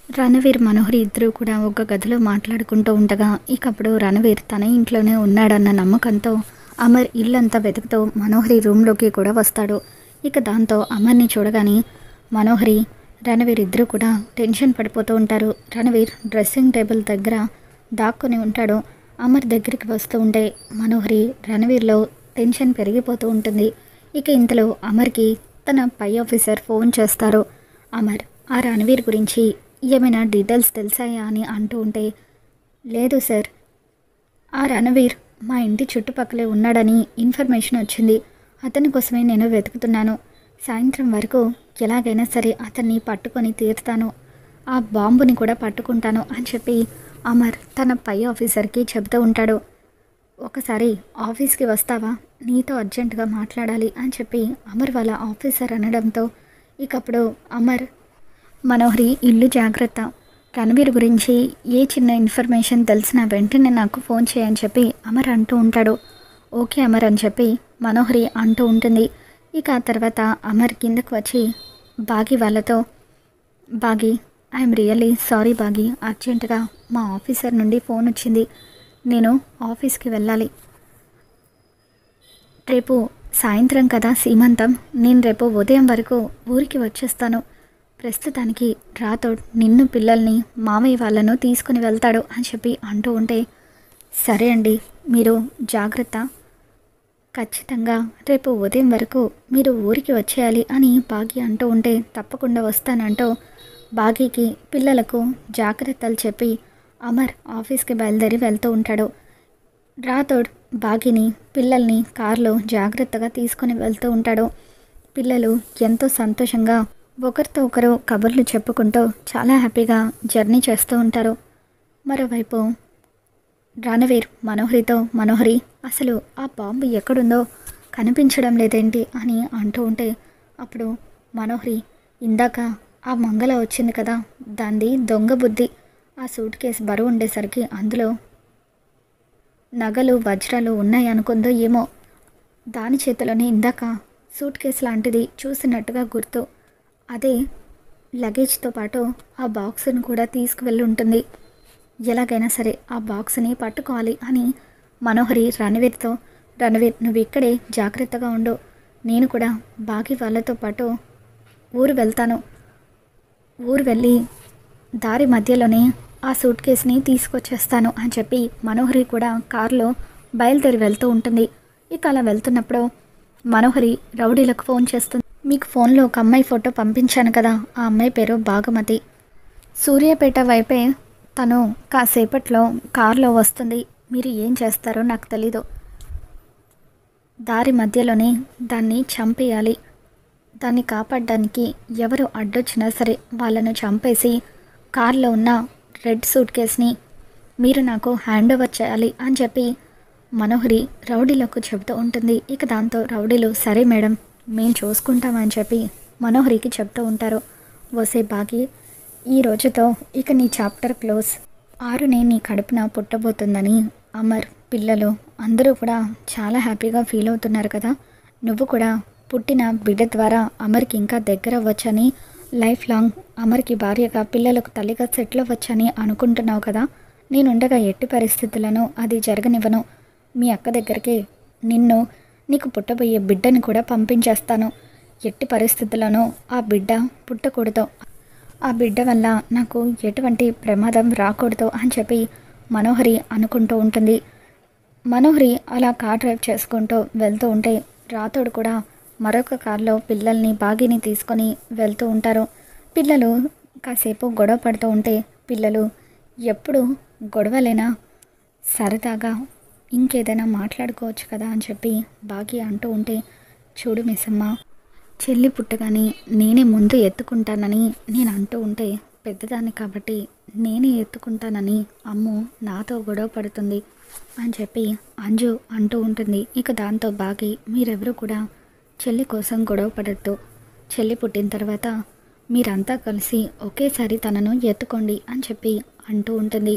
రణవీర్, మనోహరి ఇద్దరూ కూడా ఒక గదిలో మాట్లాడుకుంటూ ఉండగా ఇకప్పుడు రణవీర్ తన ఇంట్లోనే ఉన్నాడన్న నమ్మకంతో అమర్ ఇల్లంతా వెతుకుతూ మనోహరి రూమ్లోకి కూడా వస్తాడు. ఇక దాంతో అమర్ని చూడగానే మనోహరి, రణవీర్ ఇద్దరూ కూడా టెన్షన్ పడిపోతూ ఉంటారు. రణవీర్ డ్రెస్సింగ్ టేబుల్ దగ్గర దాక్కుని ఉంటాడు. అమర్ దగ్గరికి వస్తూ ఉంటే మనోహరి రణవీర్లో టెన్షన్ పెరిగిపోతూ ఉంటుంది. ఇక ఇంతలో అమర్కి తన పై ఆఫీసర్ ఫోన్ చేస్తారు. అమర్, ఆ రణవీర్ గురించి ఏమైనా డీటెయిల్స్ తెలిసాయా అని అంటూ ఉంటే, లేదు సార్, ఆ రణవీర్ మా ఇంటి చుట్టుపక్కలే ఉన్నాడని ఇన్ఫర్మేషన్ వచ్చింది. అతని కోసమే నేను వెతుకుతున్నాను. సాయంత్రం వరకు ఎలాగైనా సరే అతన్ని పట్టుకొని తీరుతాను, ఆ బాంబుని కూడా పట్టుకుంటాను అని చెప్పి అమర్ తన పై ఆఫీసర్కి చెబుతూ ఉంటాడు. ఒకసారి ఆఫీస్కి వస్తావా, నీతో అర్జెంటుగా మాట్లాడాలి అని చెప్పి అమర్ వాళ్ళ ఆఫీసర్ అనడంతో ఇకప్పుడు అమర్, మనోహరి ఇల్లు జాగ్రత్త, రణవీర్ గురించి ఏ చిన్న ఇన్ఫర్మేషన్ తెలిసినా వెంటనే నాకు ఫోన్ చేయని చెప్పి అమర్ అంటూ ఉంటాడు. ఓకే అమర్ అని చెప్పి మనోహరి అంటూ ఉంటుంది. ఇక ఆ తర్వాత అమర్ కిందకు వచ్చి బాగి వాళ్ళతో, బాగి, ఐఎమ్ రియల్లీ సారీ బాగి, అర్జెంటుగా మా ఆఫీసర్ నుండి ఫోన్ వచ్చింది, నేను ఆఫీస్కి వెళ్ళాలి. రేపు సాయంత్రం కదా సీమంతం, నేను రేపు ఉదయం వరకు ఊరికి వచ్చేస్తాను. ప్రస్తుతానికి రాథోడ్ నిన్ను, పిల్లల్ని, మామయ్య వాళ్ళను తీసుకుని వెళ్తాడు అని చెప్పి అంటూ ఉంటే, సరే అండి, మీరు జాగ్రత్త, ఖచ్చితంగా రేపు ఉదయం వరకు మీరు ఊరికి వచ్చేయాలి అని బాగి అంటూ ఉంటే, తప్పకుండా వస్తానంటూ బాగీకి, పిల్లలకు జాగ్రత్తలు చెప్పి అమర్ ఆఫీస్కి బయలుదేరి వెళ్తూ ఉంటాడు. రాథోడ్ బాగిని, పిల్లల్ని కారులో జాగ్రత్తగా తీసుకొని వెళ్తూ ఉంటాడు. పిల్లలు ఎంతో సంతోషంగా ఒకరితో ఒకరు కబుర్లు చెప్పుకుంటూ చాలా హ్యాపీగా జర్నీ చేస్తూ ఉంటారు. మరోవైపు రణవీర్ మనోహరితో, మనోహరి, అసలు ఆ బాంబు ఎక్కడుందో కనిపించడం లేదేంటి అని అంటూ ఉంటే, అప్పుడు మనోహరి, ఇందాక ఆ మంగళ వచ్చింది కదా, దాంది దొంగ బుద్ధి, ఆ సూట్ కేసు బరువు ఉండేసరికి అందులో నగలు, వజ్రాలు ఉన్నాయి అనుకుందో ఏమో, దాని చేతిలోనే ఇందాక సూట్ కేసు లాంటిది చూసినట్టుగా గుర్తు, అదే లగేజ్తో పాటు ఆ బాక్స్ని కూడా తీసుకువెళ్ళి ఉంటుంది. ఎలాగైనా సరే ఆ బాక్స్ని పట్టుకోవాలి అని మనోహరి రణవీర్తో, రణవీర్ నువ్వు ఇక్కడే జాగ్రత్తగా ఉండు, నేను కూడా బాగి వాళ్ళతో పాటు ఊరు వెళ్తాను, ఊరు వెళ్ళి దారి మధ్యలోనే ఆ సూట్ కేసుని తీసుకొచ్చేస్తాను అని చెప్పి మనోహరి కూడా కారులో బయలుదేరి వెళ్తూ ఉంటుంది. ఇక అలా వెళ్తున్నప్పుడు మనోహరి రౌడీలకు ఫోన్ చేస్తుంది. మీకు ఫోన్లో ఒక అమ్మాయి ఫోటో పంపించాను కదా, ఆ అమ్మాయి పేరు భాగమతి, సూర్యాపేట వైపే తను కాసేపట్లో కారులో వస్తుంది, మీరు ఏం చేస్తారో నాకు తెలీదు, దారి మధ్యలోనే దాన్ని చంపేయాలి, దాన్ని కాపాడడానికి ఎవరు అడ్డొచ్చినా సరే వాళ్ళను చంపేసి కారులో ఉన్న రెడ్ సూట్ కేస్ని మీరు నాకు హ్యాండ్ ఓవర్ చేయాలి అని చెప్పి మనోహరి రౌడీలకు చెబుతూ ఉంటుంది. ఇక దాంతో రౌడీలు సరే మేడం, మేము చూసుకుంటామని చెప్పి మనోహరికి చెప్తూ ఉంటారు. వసే బాగి, ఈ రోజుతో ఇక నీ చాప్టర్ క్లోజ్, 6నే నీ కడుపున పుట్టబోతుందని అమర్, పిల్లలు అందరూ కూడా చాలా హ్యాపీగా ఫీల్ అవుతున్నారు కదా, నువ్వు కూడా పుట్టిన బిడ్డ ద్వారా అమర్కి ఇంకా దగ్గర అవ్వచ్చని, లైఫ్ లాంగ్ అమర్కి భార్యగా, పిల్లలకు తల్లిగా సెటిల్ అవ్వచ్చని అనుకుంటున్నావు కదా, నేనుండగా ఎట్టి పరిస్థితులను అది జరగనివ్వను, మీ అక్క దగ్గరికి నిన్ను, నీకు పుట్టబోయే బిడ్డని కూడా పంపించేస్తాను, ఎట్టి పరిస్థితుల్లోనూ ఆ బిడ్డ పుట్టకూడదు, ఆ బిడ్డ వల్ల నాకు ఎటువంటి ప్రమాదం రాకూడదు అని చెప్పి మనోహరి అనుకుంటూ ఉంటుంది. మనోహరి అలా కార్ డ్రైవ్ చేసుకుంటూ వెళ్తూ ఉంటే రాథోడ్ కూడా మరొక కారులో పిల్లల్ని, బాగిని తీసుకొని వెళ్తూ ఉంటారు. పిల్లలు కాసేపు గొడవ పడుతూ ఉంటే, పిల్లలు ఎప్పుడు గొడవలేనా, సరదాగా ఇంకేదైనా మాట్లాడుకోవచ్చు కదా అని చెప్పి బాగి అంటూ ఉంటే, చూడు మిస్సమ్మ, చెల్లి పుట్టగానే నేనే ముందు ఎత్తుకుంటానని నేను అంటూ ఉంటే, పెద్దదాన్ని కాబట్టి నేనే ఎత్తుకుంటానని అమ్ము నాతో గొడవ పడుతుంది అని చెప్పి అంజు అంటూ ఉంటుంది. ఇక దాంతో బాగి, మీరెవరూ కూడా చెల్లి కోసం గొడవ పడద్దు, చెల్లి పుట్టిన తర్వాత మీరంతా కలిసి ఒకేసారి తనను ఎత్తుకోండి అని చెప్పి అంటూ ఉంటుంది.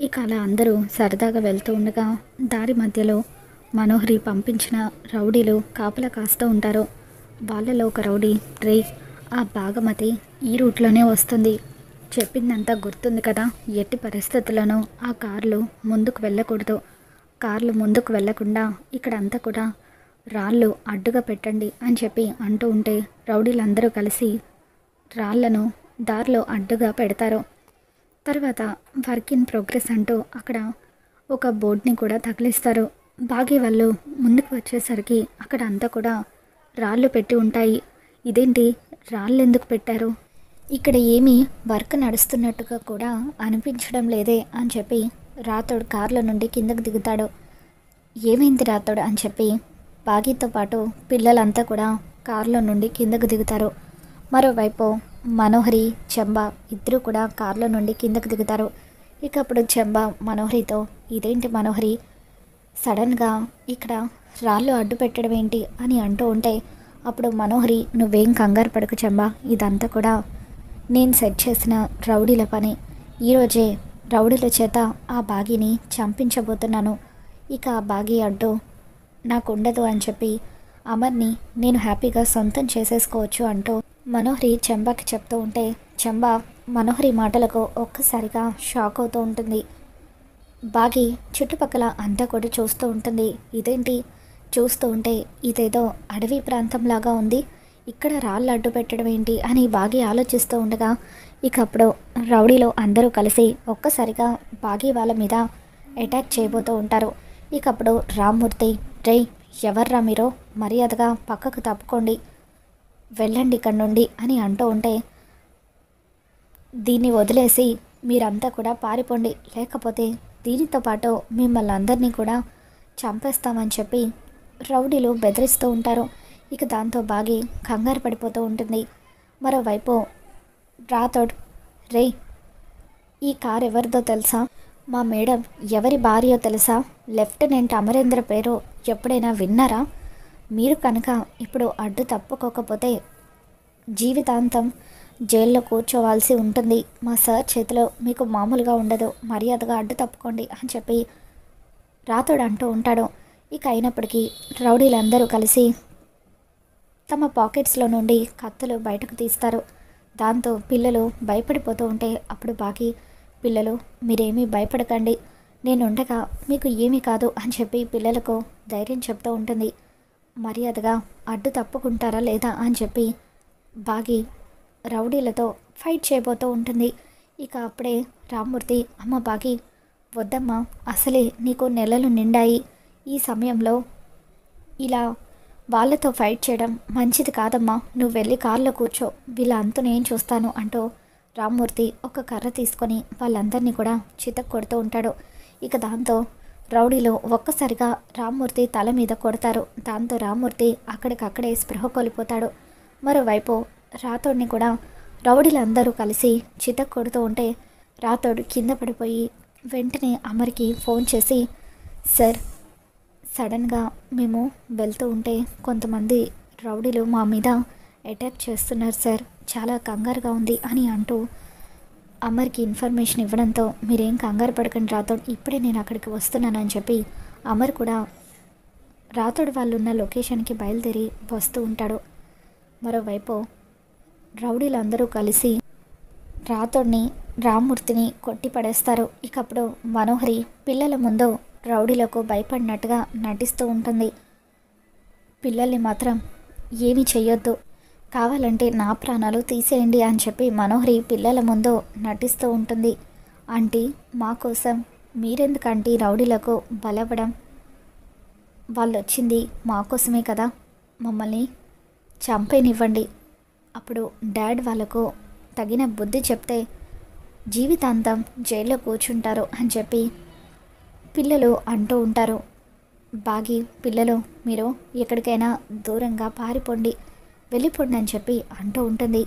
ఇక అలా అందరూ సరదాగా వెళ్తూ ఉండగా దారి మధ్యలో మనోహరి పంపించిన రౌడీలు కాపలా కాస్తూ ఉంటారు. వాళ్ళలో ఒక రౌడీ, రే, ఆ భాగమతి ఈ రూట్లోనే వస్తుంది, చెప్పిందంతా గుర్తుంది కదా, ఎట్టి పరిస్థితుల్లోనూ ఆ కార్లు ముందుకు వెళ్ళకూడదు. కార్లు ముందుకు వెళ్ళకుండా ఇక్కడంతా కూడా రాళ్ళు అడ్డుగా పెట్టండి అని చెప్పి అంటూ ఉంటే రౌడీలందరూ కలిసి రాళ్లను దారిలో అడ్డుగా పెడతారు. తర్వాత వర్క్ ఇన్ ప్రోగ్రెస్ అంటూ అక్కడ ఒక బోర్డుని కూడా తగిలిస్తారు. బాగి వాళ్ళు ముందుకు వచ్చేసరికి అక్కడ అంతా కూడా రాళ్ళు పెట్టి ఉంటాయి. ఇదేంటి, రాళ్ళు ఎందుకు పెట్టారు, ఇక్కడ ఏమీ వర్క్ నడుస్తున్నట్టుగా కూడా అనిపించడం లేదే అని చెప్పి రాతోడు కార్ల నుండి కిందకు దిగుతాడు. ఏమైంది రాతోడు అని చెప్పి బాగీతో పాటు పిల్లలంతా కూడా కారులో నుండి కిందకు దిగుతారు. మరోవైపు మనోహరి చెంబ ఇద్దరు కూడా కార్లో నుండి కిందకు దిగుతారు. ఇక అప్పుడు చెంబ మనోహరితో, ఇదేంటి మనోహరి, సడన్గా ఇక్కడ రాళ్ళు అడ్డు పెట్టడం ఏంటి అని అంటూ ఉంటే అప్పుడు మనోహరి, నువ్వేం కంగారు పడకు చెంబ, ఇదంతా కూడా నేను సెట్ చేసిన రౌడీల పని. ఈరోజే రౌడీల చేత ఆ బాగీని చంపించబోతున్నాను. ఇక ఆ బాగీ అడ్డు నాకు ఉండదు అని చెప్పి అమర్ని నేను హ్యాపీగా సొంతం చేసేసుకోవచ్చు అంటూ మనోహరి చెంబాకి చెప్తూ ఉంటే చెంబ మనోహరి మాటలకు ఒక్కసారిగా షాక్ అవుతూ ఉంటుంది. బాగి చుట్టుపక్కల అంతా కూడా చూస్తూ ఉంటుంది. ఇదేంటి, చూస్తూ ఉంటే ఇదేదో అడవి ప్రాంతంలాగా ఉంది, ఇక్కడ రాళ్ళు అడ్డు పెట్టడం ఏంటి అని బాగి ఆలోచిస్తూ ఉండగా ఇక అప్పుడు రౌడీలో అందరూ కలిసి ఒక్కసారిగా బాగి వాళ్ళ మీద అటాక్ చేయబోతూ ఉంటారు. ఇక అప్పుడు రామ్మూర్తి, రే ఎవర్రా మీరు, మర్యాదగా పక్కకు తప్పుకోండి, వెళ్ళండి ఇక్కడ నుండి అని అంటూ ఉంటే దీన్ని వదిలేసి మీరంతా కూడా పారిపోండి, లేకపోతే దీనితో పాటు మిమ్మల్ని అందరినీ కూడా చంపేస్తామని చెప్పి రౌడీలు బెదిరిస్తూ ఉంటారు. ఇక దాంతో బాగి కంగారు పడిపోతూ ఉంటుంది. మరోవైపు రాథోడ్, రే ఈ కార్ ఎవరిదో తెలుసా, మా మేడం ఎవరి భార్యో తెలుసా, లెఫ్టినెంట్ అమరేంద్ర పేరు ఎప్పుడైనా విన్నారా, మీరు కనుక ఇప్పుడు అడ్డు తప్పుకోకపోతే జీవితాంతం జైల్లో కూర్చోవాల్సి ఉంటుంది, మా సార్ చేతిలో మీకు మామూలుగా ఉండదు, మర్యాదగా అడ్డు తప్పుకోండి అని చెప్పి రాథోడ్ అంటూ ఉంటాడు. ఇక అయినప్పటికీ రౌడీలందరూ కలిసి తమ పాకెట్స్లో నుండి కత్తులు బయటకు తీస్తారు. దాంతో పిల్లలు భయపడిపోతూ ఉంటే అప్పుడు బాగి, పిల్లలు మీరేమీ భయపడకండి, నేనుండగా మీకు ఏమీ కాదు అని చెప్పి పిల్లలకు ధైర్యం చెప్తూ ఉంటుంది. మర్యాదగా అడ్డు తప్పుకుంటారా లేదా అని చెప్పి బాగి రౌడీలతో ఫైట్ చేయబోతూ ఉంటుంది. ఇక అప్పుడే రామ్మూర్తి, అమ్మ బాగి వద్దమ్మా, అసలే నీకు నెలలు నిండాయి, ఈ సమయంలో ఇలా వాళ్ళతో ఫైట్ చేయడం మంచిది కాదమ్మా, నువ్వు వెళ్ళి కార్లో కూర్చో, వీళ్ళ అంతు నేను చూస్తాను అంటూ రామ్మూర్తి ఒక కర్ర తీసుకొని వాళ్ళందరినీ కూడా చితక్ కొడుతూ ఉంటాడు. ఇక దాంతో రౌడీలో ఒక్కసారిగా రామ్మూర్తి తల మీద కొడతారు. దాంతో రామ్మూర్తి అక్కడికక్కడే స్పృహ కోల్పోతాడు. మరోవైపు రాథోడ్ని కూడా రౌడీలందరూ కలిసి చితక్ కొడుతూ ఉంటే రాథోడ్ కింద పడిపోయి వెంటనే అమర్కి ఫోన్ చేసి, సార్ సడన్గా మేము వెళ్తూ ఉంటే కొంతమంది రౌడీలు మా మీద అటాక్ చేస్తున్నారు సార్, చాలా కంగారుగా ఉంది అని అంటూ అమర్కి ఇన్ఫర్మేషన్ ఇవ్వడంతో మీరేం కంగారు పడకండి రాథోడ్, ఇప్పుడే నేను అక్కడికి వస్తున్నానని చెప్పి అమర్ కూడా రాథోడ్ వాళ్ళు ఉన్న లొకేషన్కి బయలుదేరి వస్తూ ఉంటాడు. మరోవైపు రౌడీలందరూ కలిసి రాథోడ్ని రామ్మూర్తిని కొట్టి పడేస్తారు. ఇక అప్పుడు మనోహరి పిల్లల ముందు రౌడీలకు భయపడినట్టుగా నటిస్తూ ఉంటుంది. పిల్లల్ని మాత్రం ఏమీ చెయ్యొద్దు, కావాలంటే నా ప్రాణాలు తీసేయండి అని చెప్పి మనోహరి పిల్లల ముందు నటిస్తూ ఉంటుంది. ఆంటీ మా కోసం మీరెందుకంటే రౌడీలకు బలవడం, వాళ్ళు వచ్చింది మా కోసమే కదా, మమ్మల్ని చంపేనివ్వండి, అప్పుడు డాడ్ వాళ్ళకు తగిన బుద్ధి చెప్తే జీవితాంతం జైల్లో కూర్చుంటారు అని చెప్పి పిల్లలు అంటూ ఉంటారు. బాగి, పిల్లలు మీరు ఎక్కడికైనా దూరంగా పారిపోండి, వెళ్ళిపోండి అని చెప్పి అంటూ ఉంటుంది.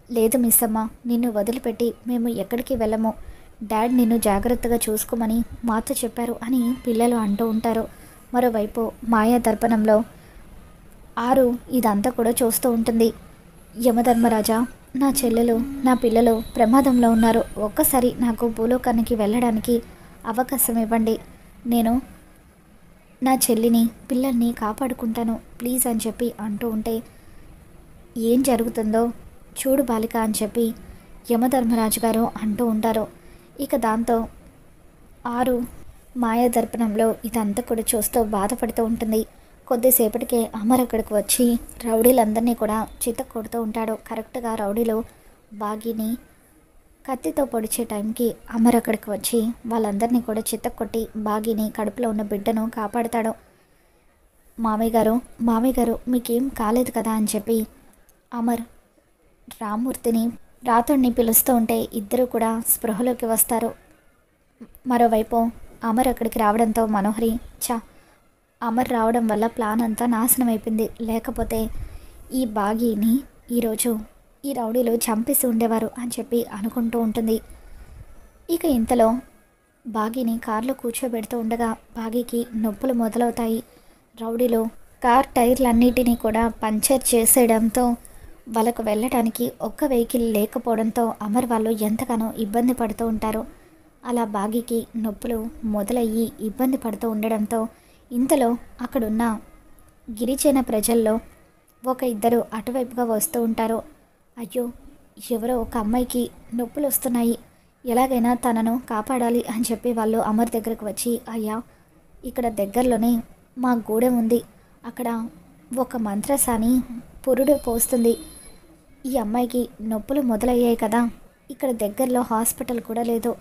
లేదు మిస్ అమ్మ, నిన్ను వదిలిపెట్టి మేము ఎక్కడికి వెళ్ళము, డాడ్ నిన్ను జాగ్రత్తగా చూసుకోమని మాతో చెప్పారు అని పిల్లలు అంటూ ఉంటారు. మరోవైపు మాయా దర్పణంలో ఆరు ఇదంతా కూడా చూస్తూ ఉంటుంది. యమధర్మరాజా, నా చెల్లెలు నా పిల్లలు ప్రమాదంలో ఉన్నారు, ఒక్కసారి నాకు భూలోకానికి వెళ్ళడానికి అవకాశం ఇవ్వండి, నేను నా చెల్లిని పిల్లల్ని కాపాడుకుంటాను ప్లీజ్ అని చెప్పి అంటూ ఉంటే ఏం జరుగుతుందో చూడు బాలిక అని చెప్పి యమధర్మరాజు గారు అంటూ ఉంటారు. ఇక దాంతో ఆరు మాయాదర్పణంలో ఇదంతా కూడా చూస్తూ బాధపడుతూ ఉంటుంది. కొద్దిసేపటికే అమర్ అక్కడికి వచ్చి రౌడీలందరినీ కూడా చితక్కొడుతూ ఉంటాడు. కరెక్ట్గా రౌడీలు బాగీని కత్తితో పొడిచే టైంకి అమర్ అక్కడికి వచ్చి వాళ్ళందరినీ కూడా చితక్కొట్టి బాగీని కడుపులో ఉన్న బిడ్డను కాపాడుతాడు. మామయ్య గారు మీకేం కాలేదు కదా అని చెప్పి అమర్ రామ్మూర్తిని రాతోడిని పిలుస్తూ ఉంటే ఇద్దరు కూడా స్పృహలోకి వస్తారు. మరోవైపు అమర్ అక్కడికి రావడంతో మనోహరి అమర్ రావడం వల్ల ప్లాన్ అంతా నాశనం అయిపోయింది, లేకపోతే ఈ బాగీని ఈరోజు ఈ రౌడీలు చంపేసి ఉండేవారు అని చెప్పి అనుకుంటూ ఉంటుంది. ఇక ఇంతలో బాగీని కారులో కూర్చోబెడుతూ ఉండగా బాగీకి నొప్పులు మొదలవుతాయి. రౌడీలు కార్ టైర్లన్నిటినీ కూడా పంచర్ చేసేయడంతో వాళ్ళకు వెళ్ళడానికి ఒక్క వెహికల్ లేకపోవడంతో అమర్ వాళ్ళు ఎంతగానో ఇబ్బంది పడుతూ ఉంటారు. అలా బాగీకి నొప్పులు మొదలయ్యి ఇబ్బంది పడుతూ ఉండడంతో ఇంతలో అక్కడున్న గిరిజన ప్రజల్లో ఇద్దరు అటువైపుగా వస్తూ ఉంటారు. అయ్యో, ఎవరో ఒక అమ్మాయికి నొప్పులు వస్తున్నాయి, ఎలాగైనా తనను కాపాడాలి అని చెప్పి వాళ్ళు అమర్ దగ్గరకు వచ్చి, అయ్యా ఇక్కడ దగ్గరలోనే మా గూడెం ఉంది, అక్కడ ఒక మంత్రసాని పురుడు పోస్తుంది, ఈ అమ్మాయికి నొప్పులు మొదలయ్యాయి కదా, ఇక్కడ దగ్గరలో హాస్పిటల్ కూడా లేదు,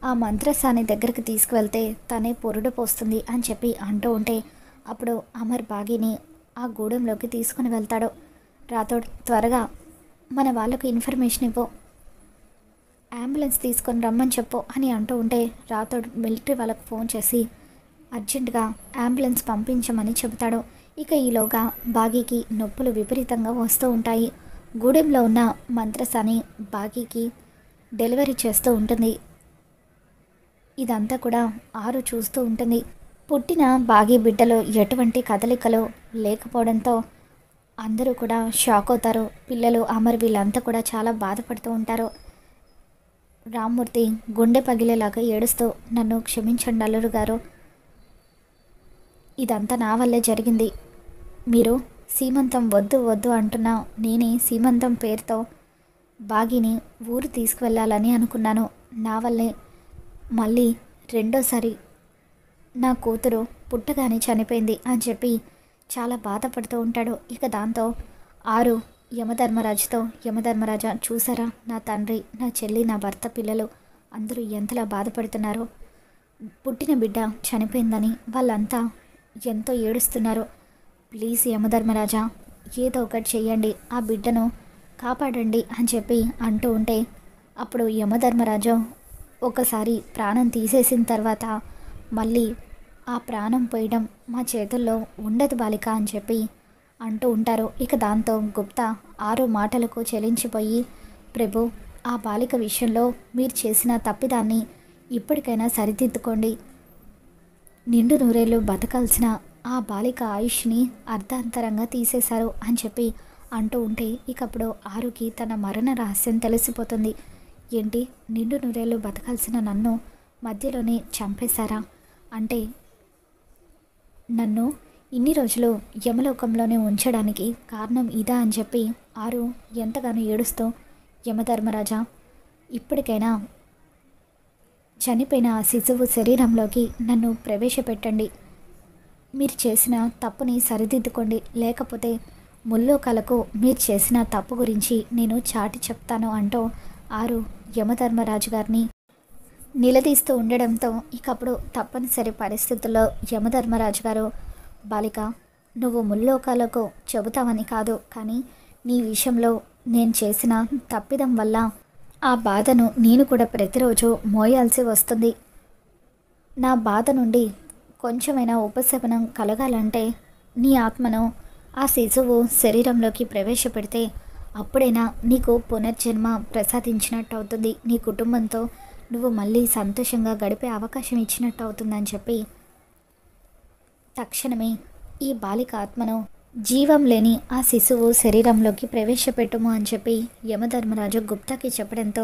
ఆ మంత్రసాని దగ్గరికి తీసుకువెళ్తే తనే పురుడు పోస్తుంది అని చెప్పి అంటూ ఉంటే అప్పుడు అమర్ బాగీని ఆ గూడెంలోకి తీసుకుని వెళ్తాడు. రాథోడ్ త్వరగా మన వాళ్ళకు ఇన్ఫర్మేషన్ ఇవ్వు, అంబులెన్స్ తీసుకొని రమ్మని చెప్పు అని అంటూ ఉంటే రాథోడ్ మిలిటరీ వాళ్ళకు ఫోన్ చేసి అర్జెంటుగా అంబులెన్స్ పంపించమని చెబుతాడు. ఇక ఈలోగా బాగీకి నొప్పులు విపరీతంగా వస్తూ ఉంటాయి. గూడెంలో ఉన్న మంత్రసాని బాగీకి డెలివరీ చేస్తూ ఉంటుంది. ఇదంతా కూడా ఆరు చూస్తూ ఉంటుంది. పుట్టిన బాగీ బిడ్డలో ఎటువంటి కదలికలు లేకపోవడంతో అందరూ కూడా షాక్ అవుతారు. పిల్లలు అమర్ వీళ్ళంతా కూడా చాలా బాధపడుతూ ఉంటారు. రామ్మూర్తి గుండె పగిలేలాగా ఏడుస్తూ, నన్ను క్షమించండి అల్లుడు గారు, ఇదంతా నా వల్లే జరిగింది, మీరు సీమంతం వద్దు వద్దు అంటున్నా నేనే సీమంతం పేరుతో బాగీని ఊరు తీసుకువెళ్ళాలని అనుకున్నాను, నా వల్లే మళ్ళీ రెండోసారి నా కూతురు పుట్టగానే చనిపోయింది అని చెప్పి చాలా బాధపడుతూ ఉంటాడు. ఇక దాంతో ఆరు యమధర్మరాజా చూసారా, నా తండ్రి, నా చెల్లి, నా భర్త, పిల్లలు అందరూ ఎంతలా బాధపడుతున్నారో, పుట్టిన బిడ్డ చనిపోయిందని వాళ్ళంతా ఎంతో ఏడుస్తున్నారు, ప్లీజ్ యమధర్మరాజా ఏదో ఒకటి చెయ్యండి, ఆ బిడ్డను కాపాడండి అని చెప్పి అంటూ ఉంటే అప్పుడు యమధర్మరాజు ఒకసారి ప్రాణం తీసేసిన తర్వాత మళ్ళీ ఆ ప్రాణం పోయడం మా చేతుల్లో ఉండదు బాలిక అని చెప్పి అంటూ ఉంటారు. ఇక దాంతో గుప్తా ఆరు మాటలకు చెలించిపోయి, ప్రభు, ఆ బాలిక విషయంలో మీరు చేసిన తప్పిదాన్ని ఇప్పటికైనా సరిదిద్దుకోండి, నిండు నూరేళ్ళు బతకాల్సిన ఆ బాలిక ఆయుష్ని అర్ధాంతరంగా తీసేశారు అని చెప్పి అంటూ ఉంటే ఇకప్పుడు ఆరుకి తన మరణ రహస్యం తెలిసిపోతుంది. ఏంటి, నిండు నూరేళ్ళు బతకాల్సిన నన్ను మధ్యలోనే చంపేశారా, అంటే నన్ను ఇన్ని రోజులు యమలోకంలోనే ఉంచడానికి కారణం ఇదా అని చెప్పి ఆరు ఎంతగానో ఏడుస్తూ, యమధర్మరాజా ఇప్పటికైనా చనిపోయిన ఆ శిశువు శరీరంలోకి నన్ను ప్రవేశపెట్టండి, మీరు చేసిన తప్పుని సరిదిద్దుకోండి, లేకపోతే ముల్లోకాలకు మీరు చేసిన తప్పు గురించి నేను చాటి చెప్తాను అంటూ ఆరు యమధర్మరాజు గారిని నిలదీస్తూ ఉండడంతో ఇకప్పుడు తప్పనిసరి పరిస్థితుల్లో యమధర్మరాజు గారు, బాలిక, నువ్వు ముల్లోకాలకు చెబుతావని కాదు, కానీ నీ విషయంలో నేను చేసిన తప్పిదం వల్ల ఆ బాధను నేను కూడా ప్రతిరోజు మోయాల్సి వస్తుంది, నా బాధ నుండి కొంచెమైనా ఉపశమనం కలగాలంటే నీ ఆత్మను ఆ శిశువు శరీరంలోకి ప్రవేశపెడితే అప్పుడైనా నీకు పునర్జన్మ ప్రసాదించినట్టు అవుతుంది, నీ కుటుంబంతో నువ్వు మళ్ళీ సంతోషంగా గడిపే అవకాశం ఇచ్చినట్టు అవుతుందని చెప్పి తక్షణమే ఈ బాలిక ఆత్మను జీవం లేని ఆ శిశువు శరీరంలోకి ప్రవేశపెట్టుము అని చెప్పి యమధర్మరాజు గుప్తాకి చెప్పడంతో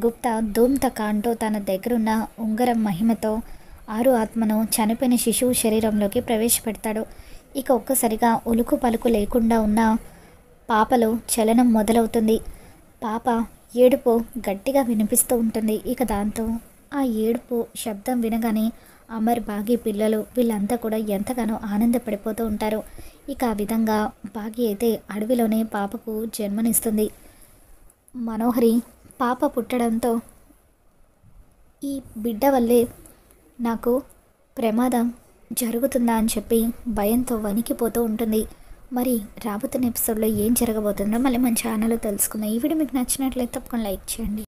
గుప్తా ధూమ్తక అంటూ తన దగ్గరున్న ఉంగరం మహిమతో ఆరు ఆత్మను చనిపోయిన శిశువు శరీరంలోకి ప్రవేశపెడతాడు. ఇక ఒక్కసారిగా ఉలుకు పలుకు లేకుండా ఉన్న పాపలో చలనం మొదలవుతుంది. పాప ఏడుపు గట్టిగా వినిపిస్తూ ఉంటుంది. ఇక దాంతో ఆ ఏడుపు శబ్దం వినగానే అమర్, బాగి పిల్లలు వీళ్ళంతా కూడా ఎంతగానో ఆనందపడిపోతూ ఉంటారు. ఇక ఆ విధంగా బాగి అయితే అడవిలోనే పాపకు జన్మనిస్తుంది. మనోహరి పాప పుట్టడంతో ఈ బిడ్డ వల్లే నాకు ప్రమాదం జరుగుతుందా అని చెప్పి భయంతో వణికిపోతూ ఉంటుంది. మరి రాబోతున్న ఎపిసోడ్లో ఏం జరగబోతుందో మళ్ళీ మన ఛానల్లో తెలుసుకుందాం. ఈ వీడియో మీకు నచ్చినట్లయితే తప్పకుండా లైక్ చేయండి.